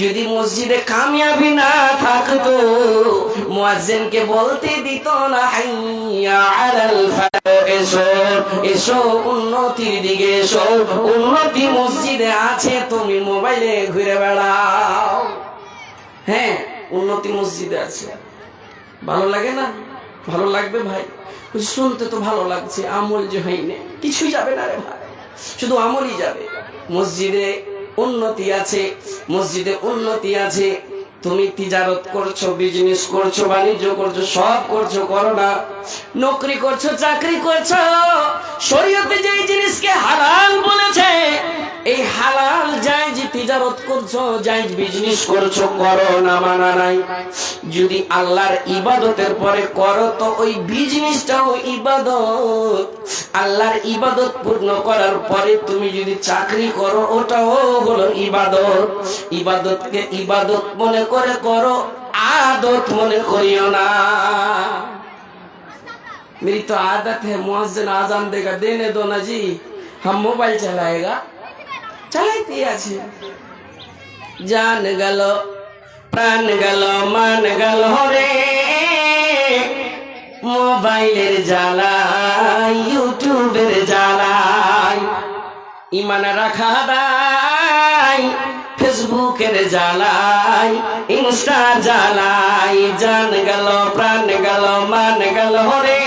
যদি মসজিদে কামিয়াবি না থাকতো মুয়াজ্জিনকে বলতে দিত না হাইয়া আলাল ফালাহ, এসো এসো উন্নতির দিকে এসো, উন্নতি মসজিদে আছে, তুমি মোবাইলে ঘুরে বেড়াও। হ্যাঁ, উন্নতি মসজিদে আছে। ভালো লাগে না? ভালো লাগবে ভাই? শুনতে তো ভালো লাগছে, আমল যে হয়নি কিছুই যাবে না রে ভাই, শুধু আমলই যাবে। মসজিদে উন্নতি আছে, মসজিদে উন্নতি আছে। তুমি তিজারত করছো, বিজনেস করছো, বাণিজ্য করছো, সব করছো, করো না। নকরি করছো, চাকরি করছো, শরীয়তে যেই জিনিসকে হালাল বলেছে এই হালাল জায়েজ তিজারত করছো, জায়েজ বিজনেস করছো, করো না, মানা নাই। যদি আল্লাহর ইবাদতের পরে করো তো ওই বিজনেসটাও ইবাদত। আল্লাহর ইবাদত পূর্ণ করার পরে তুমি যদি চাকরি করো ওটাও হলো ইবাদত। ইবাদতকে ইবাদত মনে করে করো, आदत मने करियो ना। मेरी तो आदत है मुअज्जिन आजान देगा देने दो ना जी, हम मोबाइल चलाएगा, चलाइते आछि। जान गल प्राण गल मान गल रे मोबाइलेर জ্বালাই ইউটিউবের জ্বালাই ইমান রাখা দাই फेसबुकेर জ্বালাই इंस्टा জ্বালাই जान गल प्राण गल मान गल रे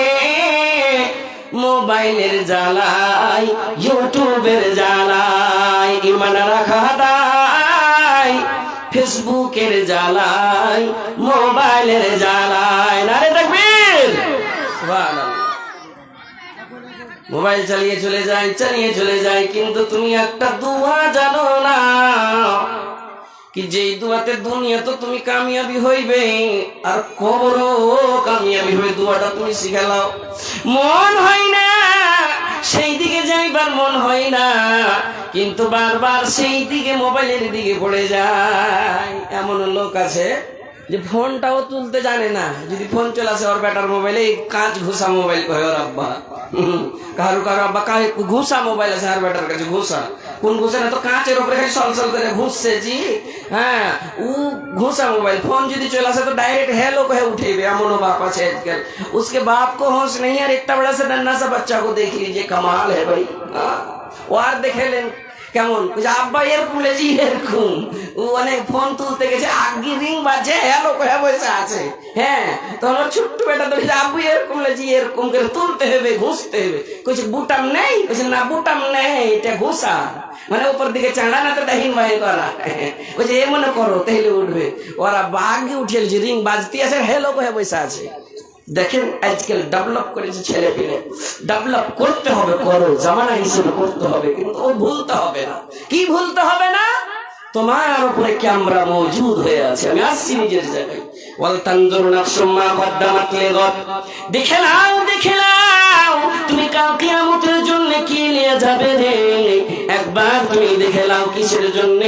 मोबाइलेर জ্বালাই ইউটিউবের জ্বালাই ইমান রাখা দাই फेसबुकेर জ্বালাই मोबाइलेर জ্বালাই नारे तकबीर सुभान मोबाइल चलिए चले जाए किन्तु तुम एक दुआ जानो ना कि जे दुआते दुनिया तो तुम कामयाबी हईबे और कबरो कामयाबी हईबे दुआटा तुम शिखे लाओ। मन हय ना सेई दिके जाइबार मन हय ना किन्तु बार बार सेई दिके मोबाइलेर दिके पड़े जाय। एमन लोक आछे যে ফোনটাও তুলতে জানে না, যদি ফোন চলে আসে ওর বেটার মোবাইলে কাঁচ ঘুষা মোবাইল কয় ওর আব্বা, কারো কারো আব্বা কাहे ঘুষা মোবাইল আছে আর বেটার কাছে ঘুষা, কোন ঘুষা না তো কাঁচের উপরে খালি সলসল করে ঘুষছে জি। হ্যাঁ ও ঘুষা মোবাইল, फोन যদি চলে আসে তো ডাইরেক্ট हेलो कहे उठेबे, एमनो बाप আছে आजकल। उसके बाप को होश नहीं है, इतना बड़ा से नन्हा सा बच्चा को देख लीजिए, कमाल है भाई। और देखे लें কেমন আব্বা এরকম লেজি এরকম ও অনেক ফোন তুলতে গেছে আগে রিং বাজে হ্যালো কয়ে বসে আছে। হ্যাঁ তো আমার ছোট্ট বেটা তো আব্বু এরকম লেজি এরকম করে তুলতে হবে ঘুষতে হবে, কইছে বুটাম নেই, কইছে না বুটাম নেই এটা ঘুষা, মানে উপর দিকে চাঁড়া না তো ডাহিন বাহিন করা, কইছে এ মনে করো তাহলে উঠবে। ওরা বাগে উঠেছে রিং বাজতে আছে হ্যালো কয়ে বসে আছে। দেখেন আজকাল ডেভেলপ করেছে ছেলে পেলে, ডেভেলপ করতে হবে, করো জামানা হিসেবে করতে হবে, কিন্তু ও ভুলতে হবে না। কি ভুলতে হবে না? তোমার উপরে ক্যামেরা মজুদ হয়ে আছে। আমি আসছি নিজের জায়গায়, ওয়াল তানজুর নাফসুম মা কদ্দামাত লিগাদ, দেখে নাও তুমি কাল কিয়ামতের জন্য কি নিয়ে যাবে রে। একবার তুমি দেখে নাও কিসের জন্য,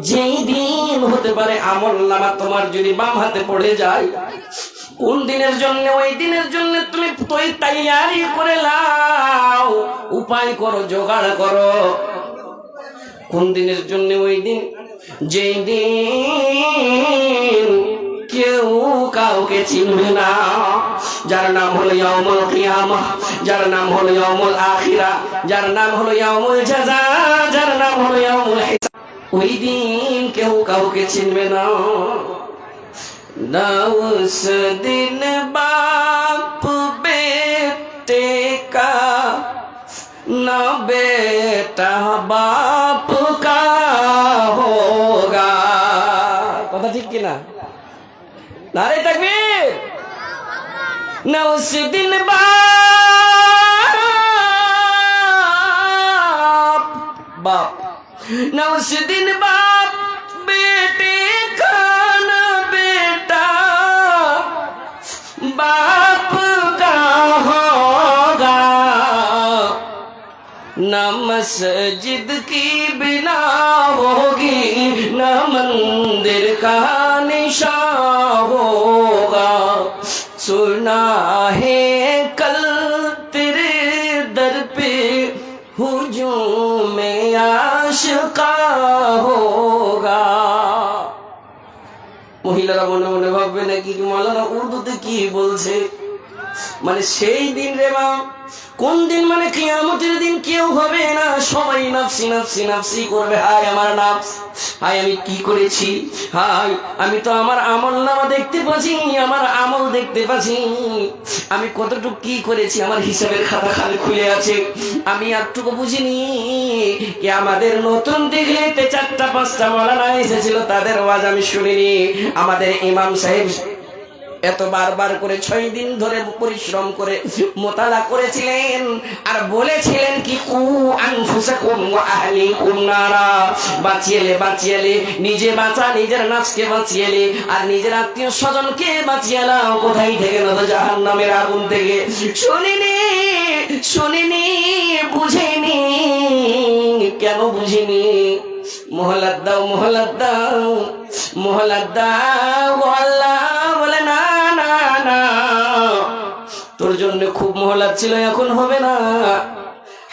যেই দিন হতে পারে আমলনামা তোমার যদি বাম হাতে পড়ে যায়, কোন দিনের জন্য, ওই দিনের জন্য তুমি তৈয়ারি করে লাও, উপায় করো, জোগাড় করো। কোন দিনের জন্য? ওই দিন যেই দিন কেউ কাউকে চিনবে না, যার নাম হলো ইয়াউমুল কিয়ামা, যার নাম হলো ইয়াউমুল আখিরা, যার নাম হলো ইয়াউমুল জাযা, যার নাম হলো ইয়াউমুল হিসাব। ওই দিন কেউ কাউকে চিনবে না। ना उस दिन बाप बेटे का, ना बेटा बाप का होगा। कथा ठीक कि ना? नारे तकबीर। ना उस दिन बाप, ना उस दिन बाप बेटे का, बाप का होगा। न मस्जिद की बिना होगी, न मंदिर का निशान होगा। सुना है कल तेरे दर पे हुजूम में आशिका होगा। মহিলারা মনে মনে ভাববে নাকি মাওলানা উর্দুতে কি বলছে। মানে সেই দিন রে মা, কোন দিন মানে কিয়ামতের দিন কেউ হবে না, সবাই নাফসি নাফসি নাফসি করবে। হায় আমার নাফস, হায় আমি কি করেছি, হায় আমি তো আমার আমল নামা দেখতে পাচ্ছি, আমার আমল দেখতে পাচ্ছি, আমি কতটুকু কি করেছি, আমার হিসাবের খাতা খালি খুলে আছে, আমি একটুকু বুঝিনি। কি আমাদের নতুন দিঘলিতে 4-5টা মাওলানা এসেছিল, তাদের আওয়াজ আমি শুনিনি। আমাদের ইমাম সাহেব এত বারবার করে 6 দিন ধরে পরিশ্রম করে মোতালা করেছিলেন আর বলেছিলেন কি কু আনফুসাকুম ওয়া আহলিকুম নারা, বাঁচিয়েলে নিজে বাঁচা, নিজের নফসকে বাঁচিয়েলে আর নিজের আত্মীয় স্বজনকে বাঁচিয়েলা কোথায় থেকে না, জাহান্নামের আগুন থেকে। শুনিনি বুঝিনি, কেন বুঝিনি? মোহলাত দাও আল্লাহ বলে না না না, তোর জন্য খুব মোহলাত ছিল, এখন হবে না।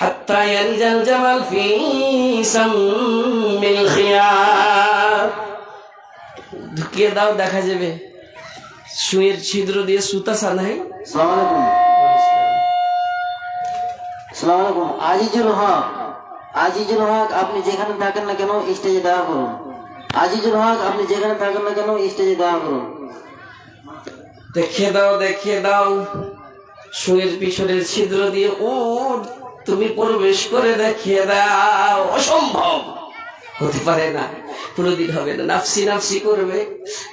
হাত্তা ইয়ালজাল জামাল ফি সামিল খিয়াত, ঢুকিয়ে দাও, দেখা যাবে সুইয়ের ছিদ্র দিয়ে সুতা সানাই। আসসালামু আলাইকুম। আজিজুল হক আপনি যেখানে থাকেন না কেন স্টেজে দেওয়া করুন। আজিজুল হক আপনি যেখানে থাকেন না কেন স্টেজে দেওয়া করুন। দেখিয়ে দাও সুয়ের পিছনের ছিদ্র দিয়ে ও তুমি প্রবেশ করে দেখিয়ে দাও। অসম্ভব, হতে পারে না, কোনদিন হবে না, নাফসি নাফসি করবে।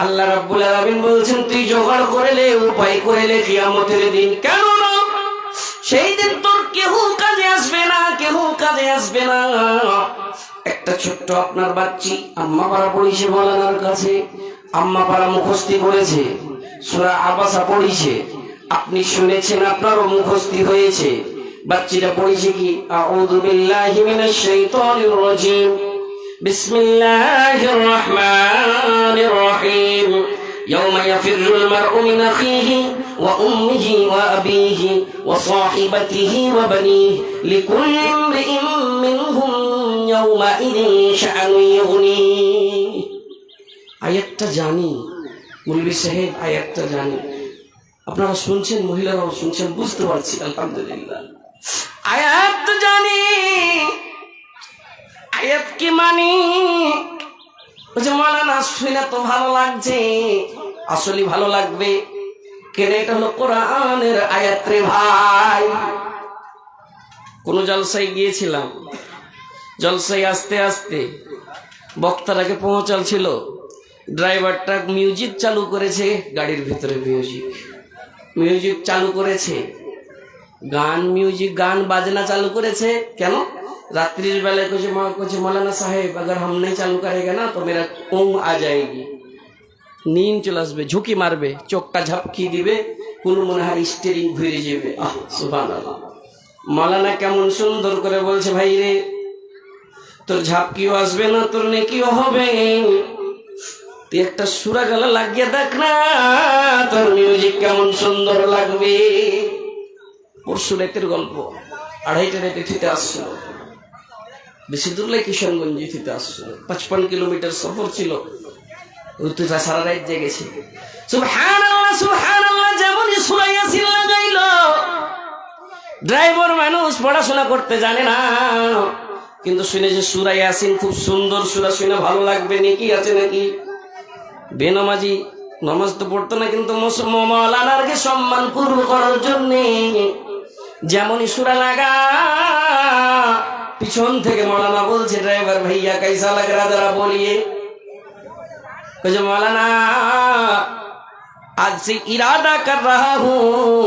আল্লাহ রাব্বুল আলামিন বলছেন তুই জোগাড় করেলে, উপায় করেলে কিয়ামতের দিন, কেন না সেই দিন তোর কেউ কাজে আসবে না। একটা ছোট্ট আপনার বাচ্চি আম্মা পাড়া পড়িছে মাওলানার কাছে, আম্মা পাড়া মুখস্থি করেছে, সূরা আবাসা পড়িছে, আপনি শুনেছেন, আপনারও মুখস্থি হয়েছে। বাচ্চিটা পড়িছে কি আউযু বিল্লাহি মিনাশ শাইতানির রাজিম, বিসমিল্লাহির রহমানির রহিম, ইয়াওমা ইয়াফিরুল মার'উ মিন আখিহি ওয়া উম্মিহি ওয়া আবিহি ওয়া সাহিবাতিহি ওয়া বানিহি লিকুল্লি ইমরিইন মিনহুম ইয়াওমা ইযিন শা'নুন ইউগনিহি। আয়াতটা জানি মৌলভী সাহেব, আয়াতটা জানি, আপনারা শুনছেন, মহিলারাও শুনছেন, বুঝতে পারছি, আলহামদুলিল্লাহ। আয়াত তো জানি, আয়াত কি মানি? বলছে মাওলানা শুনে তো ভালো লাগছে, আসলে ভালো লাগবে কেন? এটা হলো কোরআনের আয়াত রে ভাই। কোন জলসায় গিয়েছিলাম, জলসায় আস্তে আস্তে বক্তারাকে পৌঁছাল, ড্রাইভারটা মিউজিক চালু করেছে, গাড়ির ভিতরে মিউজিক চালু করেছে, গান বাজনা চালু করেছে। কেন? রাত্রির বেলায় कुछ मौलाना साहेब अगर हम नहीं चालू करेगा ना तो मेरा ऊँग आ जाएगी, नींद চলে আসবে, ঝুঁকি মারবে, চোখটা ঝাপকি দিবে, কোন মনে হয় স্টিয়ারিং ঘুরে যাবে। সুবহানাল্লাহ। মাওলানা কেমন সুন্দর করে বলছে, ভাই রে তোর ঝাপকিও আসবে না, তোর নেকিও হবে, তুই একটা সূরা গলা লাগিয়ে দেখ না, তোর মিউজিক কেমন সুন্দর লাগবে। পরশু রাতের গল্প, 2:30 রাতে থিতে আসছিল, বেশি দূর লাগে, কিশোরগঞ্জ থিতে আসছিল, 55 কিলোমিটার সফর ছিল, ঋতুটা সারা রাত জেগেছে। সুবহানাল্লাহ, যেমনই সূরা ইয়াসিন লাগাইলো, ড্রাইভার মানুষ পড়াশোনা করতে জানে না, কিন্তু শুনেছে সূরা ইয়াসিন খুব সুন্দর সূরা, শুনে ভালো লাগবে, নেকি আছে নাকি। বেনামাজি নামাজ তো পড়তো না, কিন্তু মাওলানারকে সম্মান পূর্ব করার জন্য যেমনই সূরা লাগা, পিছন থেকে মাওলানা বলছে, ড্রাইভার ভাইয়া कैसा लग रहा जरा बोलिए। कहे मौलाना आज से इरादा कर रहा हूँ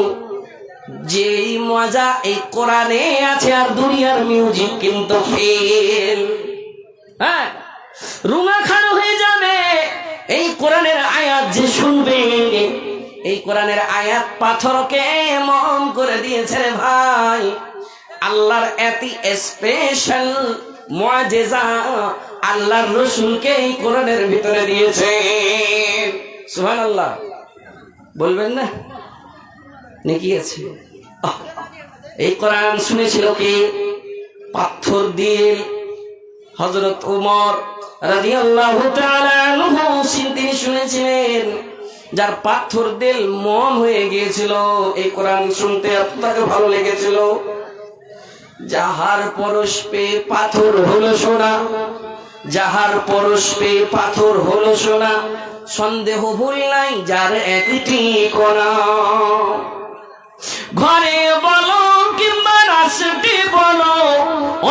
যে মজা এই কোরআনে আছে আর দুনিয়ার মিউজিক কিন্তু ফেল। হ্যাঁ, রুমা খাড়ো হয়ে যাবে এই কোরআনের আয়াত যে শুনবে। এই কোরআনের আয়াত পাথরকে মম করে দিয়েছে রে ভাই। আল্লাহর এতি স্পেশাল মুআজিজা আল্লাহর রাসূলকে এই কোরআনের ভিতরে দিয়েছে। সুবহানাল্লাহ বলবেন না, নেকি আছে। এই কোরআন শুনেছিল কি? পাথর দিয়ে হযরত ওমর রাদিয়াল্লাহু তাআলা আনহু তিনি শুনেছিলেন। যার পাথর দিল মন হয়ে গিয়েছিল, এই কোরআন শুনতে আপনাকে ভালো লেগেছিল। যাহার পরশ পেয়ে পাথর হলো সোনা, যাহার পরশ পেয়ে পাথর হলো সোনা, সন্দেহ ভুল নাই যার একটি কোনা। ঘরে বলো কিংবা রাস্তাতে বলো,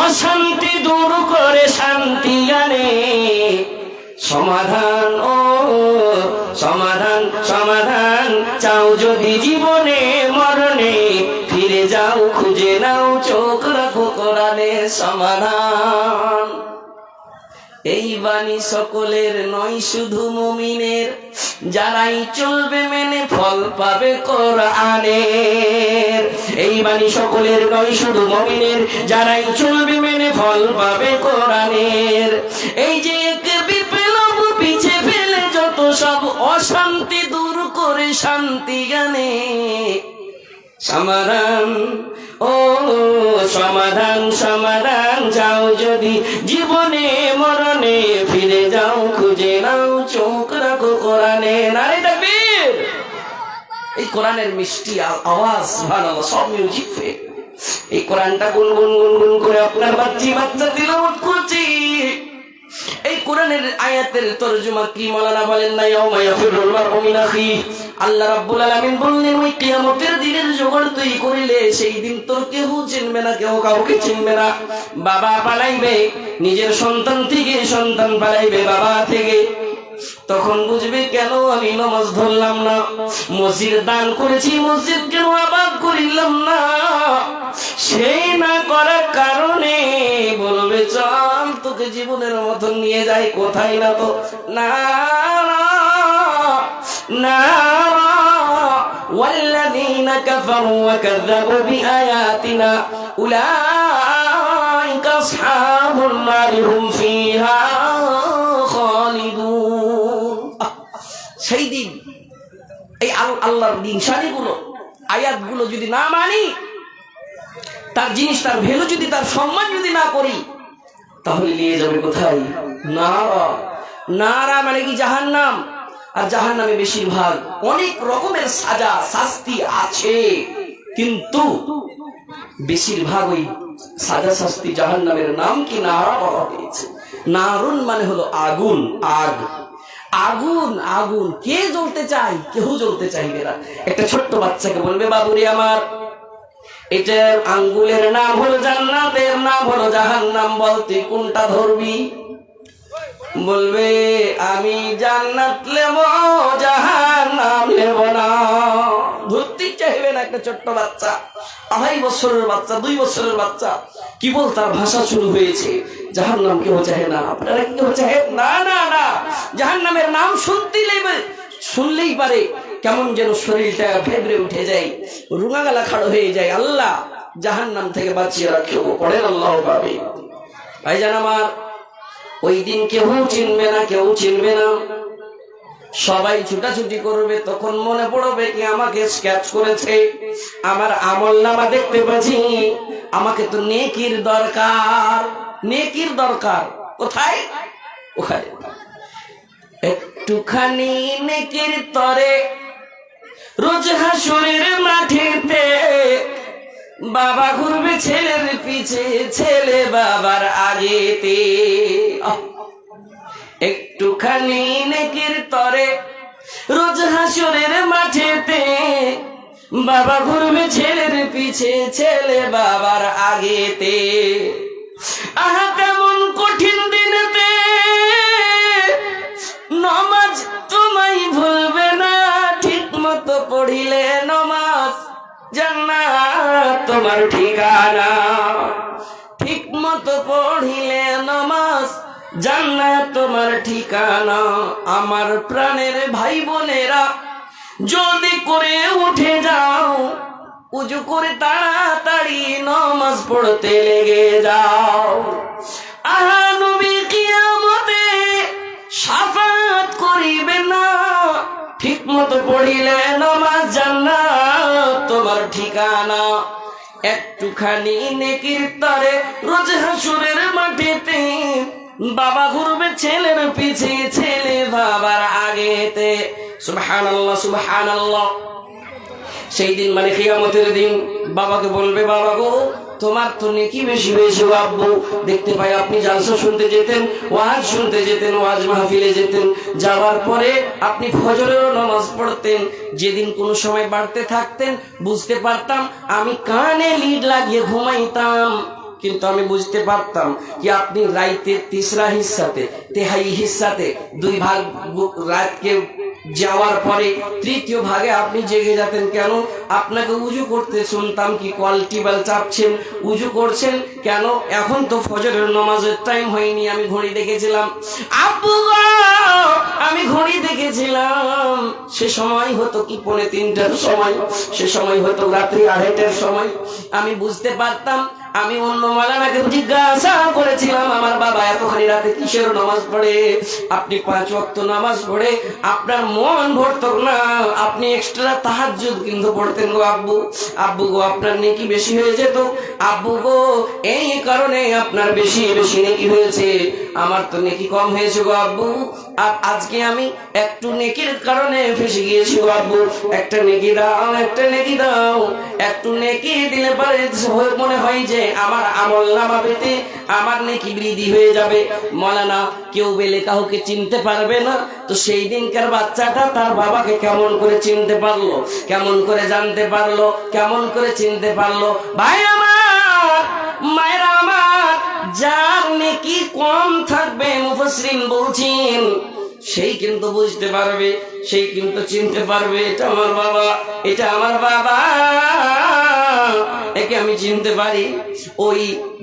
অশান্তি দূর করে শান্তি আনে। সমাধান ও সমাধান, সমাধান চাও যদি জীবনে মরণে, ফিরে যাও খুঁজে নাও চোখ রাখো কোরআনে সমাধান। এই বাণী সকলের নয় শুধু মুমিনের, যারাই চলবে মেনে ফল পাবে কোরআনের। এই বাণী সকলের নয় শুধু মুমিনের, যারাই চলবে মেনে ফল পাবে কোরআনের। এই যে বিপ্লব পিছে ফেলে যত সব অশান্তি দূর করে শান্তি গানে সমাধান ও সমাধান, সমাধান যাও যদি জীবনে মরণে, ফিরে যাও খুঁজে নাও চোখ রাখো কোরআনে। নারে তাকবীর। এই কোরআনের মিষ্টি আওয়াজ, সুবহানাল্লাহ, সব মিউজিক ফে। এই কোরআনটা গুনগুন গুনগুন করে আপনার বাচ্চা তিলাওয়াত করছি। এই কোরআনের আয়াতের তরজমা কি মাওলানা বলেন না, ইয়াউমা ইয়াফিরুল মারউ মিন আখিহি। আল্লাহ রাব্বুল আলামিন বললেন, ওই কিয়ামতের দিনের জোগাড় তুই করিলে, সেই দিন তোর কেউ চিনবে না, কেউ কাউকে চিনবে না। বাবা পালাইবে নিজের সন্তান থেকে, সন্তান পালাইবে বাবা থেকে। তখন বুঝবে কেন আমি নামাজ ধরলাম না, মসজিদ দান করেছি, মসজিদ কেন আবাদ করিলাম না। সেই না করার কারণে বলবে চল তোকে জীবনের মতন নিয়ে যাই, কোথায় না তো না না। والذين كفروا وكذبوا بآياتنا أولئك أصحاب النار هم فيها خالدون। সেই দিন এই আল্লাহর নিশানিগুলো, আয়াতগুলো যদি না মানি, তার জিনিস, তার ভ্যালু যদি, তার সম্মান যদি না করি, তাহলে নিয়ে যাবে কোথায়? নারা। নারা মানে কি? জাহান্নাম। আর জাহান্নামে বেশিরভাগ অনেক রকমের সাজা শাস্তি আছে, কিন্তু বেশিরভাগ ওই সাজা শাস্তি জাহান্নামের নাম কি? নারা বলা হয়েছে। নারুন মানে হলো আগুন, আগ। আগুন, আগুন। কে জ্বলতে চায়? কেউ জ্বলতে চাইবে না। একটা ছোট্ট বাচ্চাকে বলবে, বাবুরে আমার, এটার আঙ্গুলের নাম হলো জান্নাতের নাম হলো জাহান্নাম, বলতে কোনটা ধরবি? বলবে আমি জান্নাত নেব, জাহান্নাম নেব না। ধরতেই চাইবে না। একটা ছোট্ট বাচ্চা, 2.5 বছরের বাচ্চা, 2 বছরের বাচ্চা, কি বল তার ভাষা শুরু হয়েছে, জাহান্নাম কেউ চাহে না। আপনারা কেউ চাহে না? না না। জাহান্নামের নাম শুনলেই পারে কেমন যেন শরীরটা ফেবরে উঠে যায়, রুঙা গলা খাড়ো হয়ে যায়। আল্লাহ জাহান্নাম থেকে বাঁচিয়ে রাখিও, পড়েন আল্লাহ পাবে। ভাইজান আমার, ওই দিন কেউ চিনবে না, কেউ চিনবে না, সবাই ছুটাছুটি করবে। তখন মনে পড়বে কি আমাকে স্ক্যাচ করেছে, আমার আমলনামা দেখতে পাচ্ছি, আমাকে তো নেকির দরকার। নেকির দরকার কোথায়? ওখানে একটুখানি নেকির তরে, রোজ হাসরের মাঠেতে বাবা ঘুরবে ছেলের পিছে, ছেলে বাবার আগেতে। একটুখানি নেকির তরে, রোজ হাসরের মাঠেতে বাবা ঘুরবে ছেলের পিছে, ছেলে বাবার আগেতে। আহা কেমন কঠিন দিনেতে নমাজ তোমায় ভুলবে না, ঠিক মতো পড়িলে নমাজ জান্নাত তোমার ঠিকানা। ঠিক মতো পড়িলে নমাজ জান্নাত তোমার ঠিকানা। আমার প্রাণের ভাই বোনেরা, জলদি করে উঠে যাও, উজু করে তাড়াতাড়ি নমাজ পড়তে লেগে যাও। আহা নবী কিয়ামতে শাফাত করিবে না, ঠিক মতো পড়িলে নমাজ জান্নাত তোমার ঠিকানা। একটুখানি নেকির তরে, রোজ হাসরের মাঠেতে বাবা ঘুরবে ছেলের পিছে, ছেলে বাবার আগেতে। সুবহানাল্লাহ সুবহানাল্লাহ। সেই দিন মানে কিয়ামতের দিন বাবাকে বলবে, বাবা গো তোমার তো নেকি বেশি হয়েছে গো আব্বু। দেখতে পাই আপনি জালসা শুনতে যেতেন, ওয়াজ শুনতে যেতেন, ওয়াজ মাহফিলে যেতেন, যাওয়ার পরে আপনি ফজরেরও নামাজ পড়তেন। যেদিন কোনো সময় বাড়তে থাকতেন বুঝতে পারতাম, আমি কানে লিড লাগিয়ে ঘুমাইতাম, কিন্তু আমি বুঝতে পারতাম কি আপনি রাইতের তিসরা হিস্সাতে, তেহাই হিস্সাতে, 2 ভাগ রাতকে যাওয়ার পরে তৃতীয় ভাগে আপনি জেগে যেতেন। কেন? আপনাকে উজু করতে শুনতাম কি কল টিউবওয়েল চাপছেন, উজু করছেন কেন? এখন তো ফজরের নামাজের টাইম হয়নি। আমি ঘড়ি দেখেছিলাম আব্বু গো, আমি ঘড়ি দেখেছিলাম, সে সময় হতো কি 2:45টার সময়, সে সময় হতো রাত্রি 2:30টার সময়। আমি বুঝতে পারতাম। আমি অন্য মাওলানাকে জিজ্ঞাসা করেছিলাম, আমার বাবা এতখানি রাতে কিসের নামাজ পড়ে? আপনি 5 ওয়াক্ত নামাজ পড়ে আপনার মন ভরতো না, আপনি এক্সট্রা তাহাজ্জুদ কিন্তু পড়তেন গো আব্বু। আব্বু গো আপনার নেকি বেশি হয়ে যেত। আব্বু গো এই কারণে আপনার বেশি বেশি নেকি হয়েছে, আমার তো নেকি কম হয়েছে গো আব্বু। আজকে আমি একটু নেকির কারণে ফেসে গিয়েছি গো আব্বু, একটা নেকি দাও, একটা নেকি দাও। একটু নেকি দিলে পরে মনে হয় যে আমার আমল নামাতে আমার নেকি বৃদ্ধি হয়ে যাবে। মৌলানা কেউ বেলে কাউকে চিনতে পারবে না, তো সেই দিনকার বাচ্চাটা তার বাবাকে কেমন করে চিনতে পারলো, কেমন করে জানতে পারলো, কেমন করে চিনতে পারলো? ভাই আমার, মায়েরা আমার, যার নেকি কম থাকবে মুফাসসিরিন বলছেন সেই কিন্তু বুঝতে পারবে, সেই কিন্তু চিনতে পারবে এটা আমার বাবা, এটা আমার বাবা, একে আমি চিনতে পারি। ওই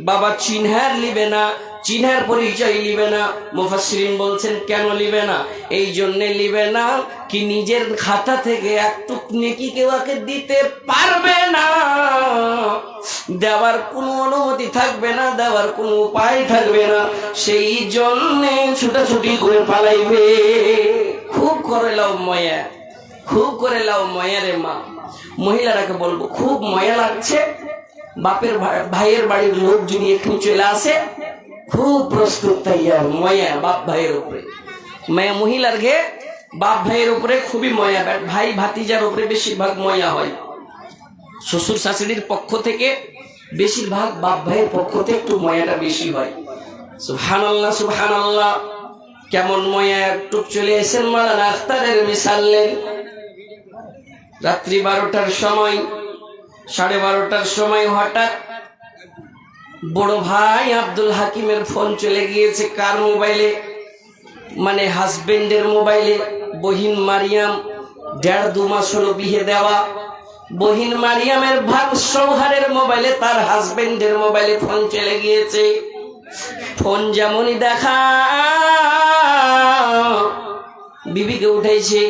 বাবা চিনহার লিবে না, চিনহার পরিচয় লিবে না। মুফাসসিরিন বলছেন কেন লিবে না? এই জন্যে লিবে না কি নিজের খাতা থেকে একটু নেকি কেউ আগে দিতে পারবে না, দেওয়ার কোনো অনুমতি থাকবে না, দেওয়ার কোনো উপায় থাকবে না, সেই জন্যে ছুটাছুটি করে পালাইবে। খুব করে লাও ময়া, খুব করে লাও ময়া রে মা। মহিলারাকে বলবো খুব ময়া লাগছে, বাপের ভাইয়ের বাড়ির লোক যদি একটু চলে আসে খুব প্রস্তুত তৈয়ার ময়া বাপ ভাইয়ের উপরে। মায়া মহিলার ঘে বাপ ভাইয়ের উপরে খুবই ময়া, ভাই ভাতিজার উপরে বেশিরভাগ ময়া হয়। শ্বশুর শাশুড়ির পক্ষ থেকে বেশিরভাগ বাপ ভাইয়ের পক্ষ থেকে একটু ময়াটা বেশি হয়। সুবহানাল্লাহ সুবহানাল্লাহ। কেমন ময়া একটু চলে এসেন মাওলানা আখতারের মিশালেন। রাত্রি 12টার সময়, 12:30টার সময় হঠাৎ বড় ভাই আব্দুল হাকিমের ফোন চলে গিয়েছে। কার মোবাইলে? মানে হাজবেন্ডের মোবাইলে। বহিন মারিয়াম, 1.5-2 মাস হলো বিয়ে দেওয়া। বহিন মারিয়ামের ভাগ সৌহারের মোবাইলে তার হাজবেন্ডের মোবাইলে ফোন চলে গিয়েছে। ফোন যেমনই দেখা বিবিকে উঠেছে,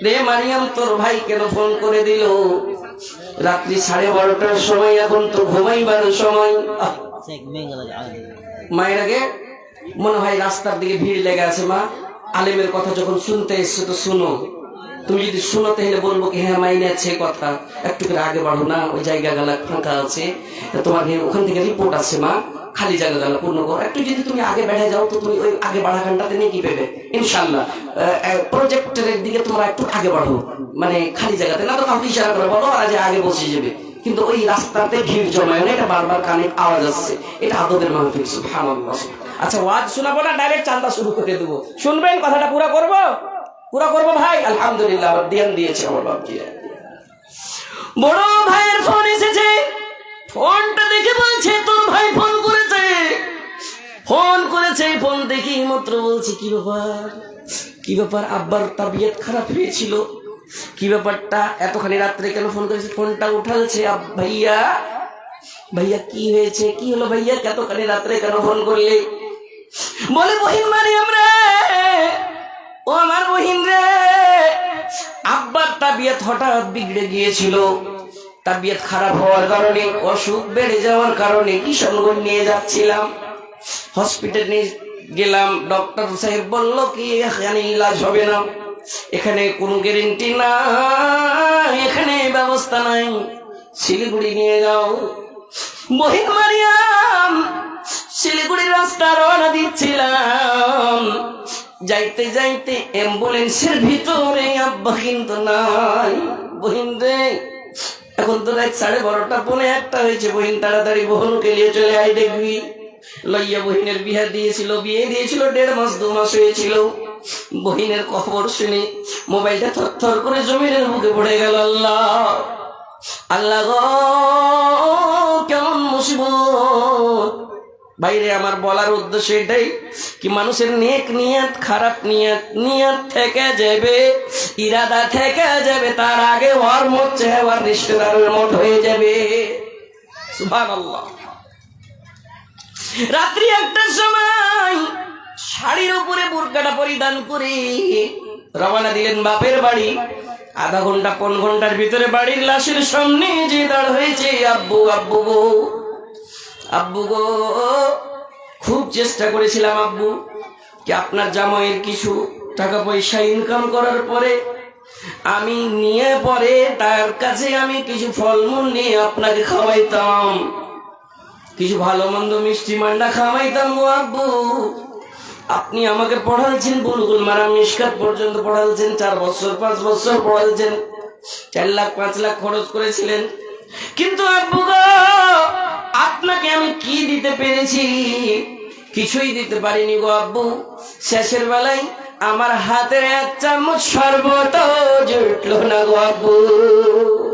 রে মারিয়াম তোর ভাই কেন ফোন করে দিল? রাত্রি 12:30টার সময়, এখন তো ঘুমাইবার সময়। মায়ের আগে মনে হয় রাস্তার দিকে ভিড় লেগে আছে। মা আলেমের কথা যখন শুনতে এসছো তো শুনো, তুমি যদি শুনো তাহলে বলবো কি হ্যাঁ মাইনে আছে কথা, একটু করে আগে বাড়ো না, ওই জায়গা গালা ফাঁকা আছে, তোমার ওখান থেকে রিপোর্ট আছে মা, খালি জায়গা গালা পূর্ণ করো। একটু যদি তুমি আগে বেড়ে যাও তো তুমি ওই আগে বাড়া ঘন্টাতে নিয়ে কি পেবে ইনশাল্লাহ। প্রজেক্টরের দিকে তোমরা একটু আগে বাড়ো, মানে খালি জায়গাতে না তো কাউকে ইশারা করে বলো আর আগে বসে যাবে, কিন্তু ওই রাস্তাতে ভিড় জমায় না, এটা বারবার কানে আওয়াজ আসছে, এটা আদবের মাহফিল। সুবহানাল্লাহ। আচ্ছা ওয়াজ শোনাবো না ডাইরেক্ট চাঁদা শুরু করে দেবো? শুনবেন, কথাটা পুরো করবো, পুরো করবো ভাই। আলহামদুলিল্লাহ আমার ধ্যান দিয়েছে আমার বাপজিরা। বড় ভাইয়ের ফোন এসেছে, ফোনটা দেখে বলছে তোর ভাই ফোন করেছে, ফোন করেছে। ফোন দেখি মাত্র বলছে কি ব্যাপার, কি ব্যাপার? আব্বার তাবিয়ত খারাপ হয়েছিল, কি ব্যাপারটা, এতখানি রাত্রে কেন ফোন করেছে? ফোনটা উঠালছে, ভাইয়া ভাইয়া কি হয়েছে, কি হলো ভাইয়া, এতখানি রাত্রে কেন ফোন করলে? বলে বহিন মারিয়াম রে, ও আমার বহিন রে, আব্বার তাবিয়ত হঠাৎ বিগড়ে গিয়েছিল, তাবিয়ত খারাপ হওয়ার কারণে, অসুখ বেড়ে যাওয়ার কারণে কিশোরগঞ্জ নিয়ে যাচ্ছিলাম, হসপিটালে গেলাম। ডক্টর সাহেব বলল কি এখানে ইলাজ হবে না, এখানে কোনো গ্যারেন্টি না, এখানে ব্যবস্থা নাই, শিলিগুড়ি নিয়ে যাও। বহিন মারিয়াম শিলিগুড়ির রাস্তা রওনা দিচ্ছিলাম, যাইতে যাইতে অ্যাম্বুলেন্সের ভিতরে আব্বা কিন্তু নাই। বহিন রে, এখন তো রাত 12:30 পৌনে 1টা হয়েছে। বহিন তাড়াতাড়ি বহনুকে নিয়ে চলে আই দেখবি। লইয়া বহিনের বিয়ে দিয়েছিল 1.5 মাস 2 মাস হয়েছিল। বহিনের খবর শুনে মোবাইলটা থরথর করে জমিনের বুকে পড়ে গেল। আল্লাহ আল্লাহ গো, কেমন মুসিবত। বাইরে আমার বলার উদ্দেশ্য এটাই কি, মানুষের নেক নিয়ত খারাপ নিয়ত থেকে যাবে, ইরাদা থেকে যাবে, তার আগে ওর মত চেহার রিশতেদারের মত হয়ে যাবে। সুবহানাল্লাহ। রাত্রি 1টার সময় শাড়ির উপরে বোরকাটা পরিধান করে রওনা দিলেন বাপের বাড়ি। আধা ঘন্টা 15 ঘন্টার ভিতরে বাড়ির লাশের সামনে যে দাঁড় হয়েছে, আব্বু আব্বু গো, আব্বু গো, খুব চেষ্টা করেছিলাম আব্বু কি আপনার জামাইয়ের কিছু টাকা পয়সা ইনকাম করার পরে আমি নিয়ে পরে তার কাছে আমি কিছু ফলমূল নিয়ে আপনাকে খাওয়াইতাম, কিছু ভালো মন্দ মিষ্টি মান্ডা খাওয়াইতাম গো আব্বু। আপনি আমাকে পড়াচ্ছেন, বুলবুল মারা মিশকাত পর্যন্ত পড়াচ্ছেন, 4 বছর 5 বছর পড়াচ্ছেন, 4 লাখ 5 লাখ খরচ করেছিলেন। কিন্তু আব্বু গো, আপনাকে আমি কি দিতে পেরেছি? কিছুই দিতে পারিনি গো আব্বু। শেষের বেলায় আমার হাতের 1 চামচ শরবত জুটলো না গো আব্বু।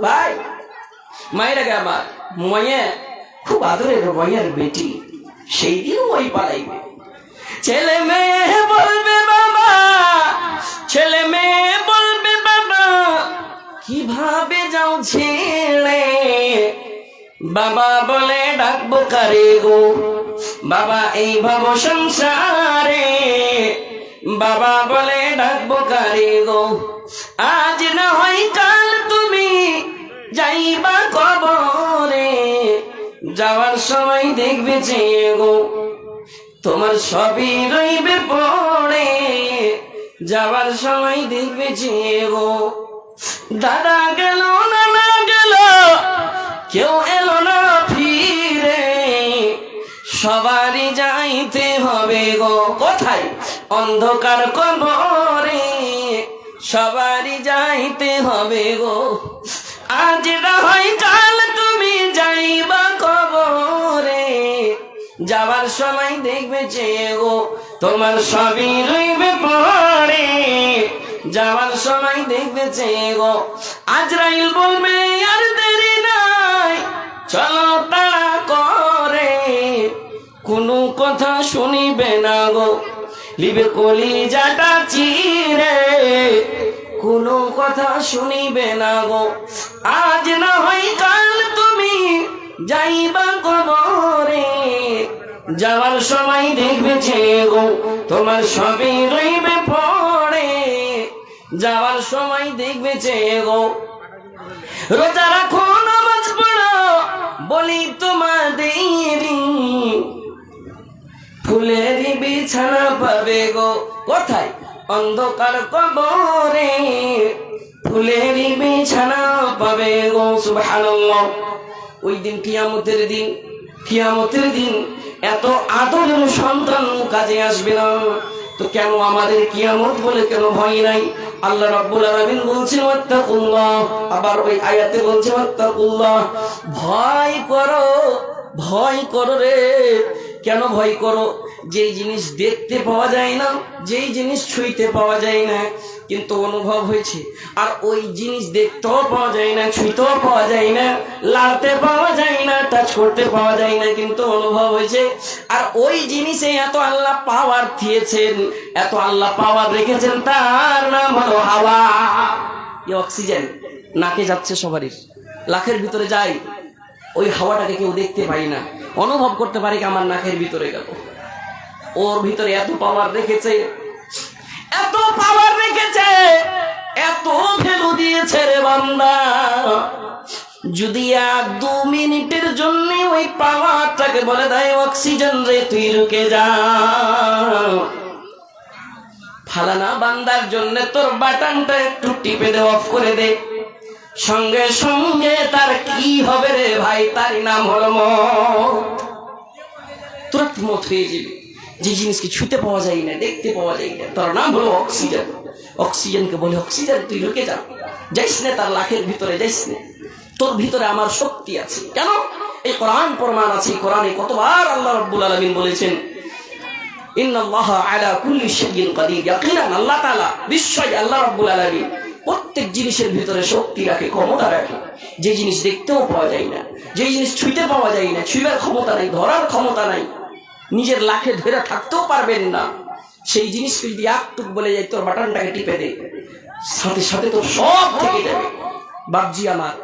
ভাই মায়েরা গে আমার ময়ে খুব আদরের ময়ের বেটি, সেই দিন ওই পালাইবে। ছেলে মেয়ে বলবে বাবা, ছেলে মেয়ে বলবে বাবা, কিভাবে যাও ছেড়ে, বাবা বলে ডাকবো কারে গো, বাবা এই ভব সংসারে, বাবা বলে ডাকবো কারে গো। আজ না হয় কাল তুমি যাইবা কবরে, যাওয়ার সময় দেখবে যে গো তোমার সবই রইবে পড়ে, যাওয়ার সময় দেখবে যে গো। দাদা গেল নানা গেল, কেউ এলো না ফিরে, সবারই যাইতে হবে গো কোথায়, অন্ধকার কবরে, সবারই যাইতে হবে গো। আজ না হয় কাল তুমি যাইবা কবরে, যাবার সময় দেখবে যে গো তোমার সবই রইবে পড়ে, যাওয়ার সময় দেখবে যে গো। আজরাইল বলবে আর দেরি নাই, চলো তাড়া করে, কোনো কথা শুনিবে না গো, লিবে কলিজাটা চিরে, কোনো কথা শুনিবে না গো। আজ না হয় কাল তুমি যাইবা কবরে, যাওয়ার সময় দেখবে যে গো তোমার সবই রইবে পড়ে, যাওয়ার সময় দেখবে যে গো। রোজা রাখো নামাজ পড়ো বলি তোমাদের, ফুলের বিছানা পাবে গো কোথায়, অন্ধকার কবরে, ফুলের বিছানা পাবে গো। সুবহানাল্লাহ। ওই দিন কিয়ামতের দিন, কিয়ামতের দিন এত আদরের সন্তান কাজে আসবে না তো কেন আমাদের কিয়ামত বলে কেন ভয় নাই? আল্লাহ রাব্বুল আলামিন বলছেন ওয়াত্তাকুল্লাহ, আবার ওই আয়াতে বলছেন ওয়াত্তাকুল্লাহ, ভয় করো, ভয় করো রে। কেন ভয় করো? যেই জিনিস দেখতে পাওয়া যায় না, যেই জিনিস ছুঁইতে পাওয়া যায় না কিন্তু অনুভব হয়েছে, আর ওই জিনিস দেখতেও পাওয়া যায় না, ছুঁইতেও পাওয়া যায় না, লাড়তে পাওয়া যায় না, টাচ করতে পাওয়া যায় না কিন্তু অনুভব হয়েছে, আর ওই জিনিসে এত আল্লাহ পাওয়ার দিয়েছেন, এত আল্লাহ পাওয়ার রেখেছেন, তার নাম হলো হাওয়া। এই অক্সিজেন নাকে যাচ্ছে সবারই, লাখের ভিতরে যায়, ওই হাওয়াটাকে কেউ দেখতে পাই না, অনুভব করতে পারে কি আমার নাকের ভিতরে গেল। ওর ভিতরে এত পাওয়ার রেখেছে, এত পাওয়ার রেখেছে, এত ভ্যালু দিয়েছে রে বান্দা। যদি 1-2 মিনিটের জন্য ওই পাওয়ারটাকে বলে দেয় অক্সিজেন রে তুই রুকে যা, ফালানা বান্দার জন্য তোর বাটনটা একটু টিপে দে, অফ করে দে, সঙ্গে সঙ্গে তার কি হবে রে ভাই? তার নাম হলো মত। তুরন্ত মত হয়ে যাবে। যে জিনিসকে ছুতে পাওয়া যায় না, দেখতে পাওয়া যায় না, তার নাম হলো অক্সিজেন। অক্সিজেনকে বলে, অক্সিজেন তুই ঢুকে যা, যাইস না তার লাখের ভিতরে, যাইস না, তোর ভিতরে আমার শক্তি আছে। কেন? এই কোরআন প্রমাণ আছে। কোরআনে কতবার আল্লাহ রাব্বুল আলামিন বলেছেন, ইন্নাল্লাহা আলা কুল্লি শাইইন কাদির, ইয়াকিনান আল্লাহ তাআলা, নিশ্চয়ই আল্লাহ রাব্বুল আলামিন প্রত্যেক জিনিসের ভিতরে শক্তি রাখে, ক্ষমতা রাখে। যে জিনিস দেখতেও পাওয়া যায় না, যে জিনিস ছুঁতে পাওয়া যায় না, ছুঁয়ার ক্ষমতা নাই, ধরার ক্ষমতা নাই, নিজের লাখে ধরে থাকতেও পারবেন না, সেই জিনিসকে যদি একটুক বলে যায় তোর বাটনটাকে টিপে দে, সাথে সাথে তোর সব থেকে যাবে। বাপজি আমার,